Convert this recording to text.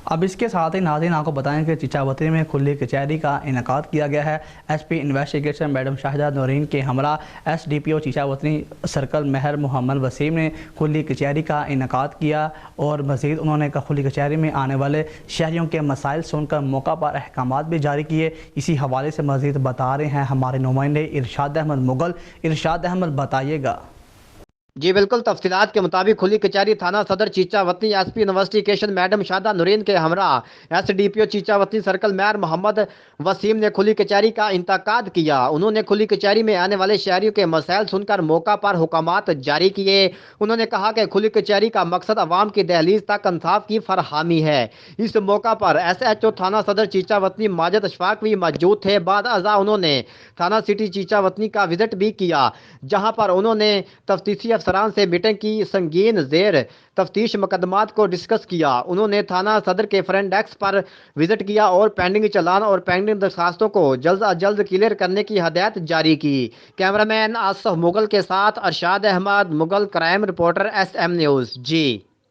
اب اس کے ساتھ ہی ناظرین آپ کو بتائیں کہ چچاوطری میں کھلی کچہری کا انعقاد کیا گیا ہے۔ S P investigation madam Shahida Noreen کے ہمراہ ایس ڈی پی او چچاوطری سرکل مہر محمد وسیم نے کھلی کچہری کا انعقاد کیا اور مزید انہوں نے کھلی کچہری میں آنے والے شہریوں کے مسائل سن کر موقع پر احکامات بھی جاری کیے۔ اسی حوالے سے مزید بتا رہے ہیں ہمارے نمائندے ارشاد احمد مغل۔ ارشاد احمد بتائیے گا۔ جی بالکل، تفصیلات کے مطابق کھلی کچہری تھانہ صدر Chichawatni S P investigation madam Shahida Noreen کے ہمراہ S D P O Chichawatni circle Mehr Muhammad Wasim نے کھلی کچہری کا انعقاد کیا۔ انہوں نے کھلی کچہری میں آنے والے شہریوں کے مسائل سن کر موقع پر حکامات جاری کیے۔ انہوں نے کہا کہ کھلی کچہری کا مقصد عوام کی دہلیز تک انصاف کی فراہمی ہے۔ اس موقع پر ایس ایچ او تھانہ صدر چیچاوطنی ماجد اشفاق بھی موجود تھے۔ بعد ازاں انہوں نے تھانہ سٹی چیچاوطنی کا وزٹ بھی کیا، جہاں پر انہوں نے تفتیشی افسران سے میٹنگ کی، سنگین زیر تفتیش مقدمات کو ڈسکس کیا۔ انہوں نے تھانہ صدر کے فرنٹ ڈیسک پر وزٹ کیا اور پینڈنگ چالان اور پینڈنگ درخواستوں کو جلد از جلد کلیئر کرنے کی ہدایت جاری کی۔ کیمرہ مین آصف مغل کے ساتھ Irshad Ahmed Mughal, crime reporter S M news. جی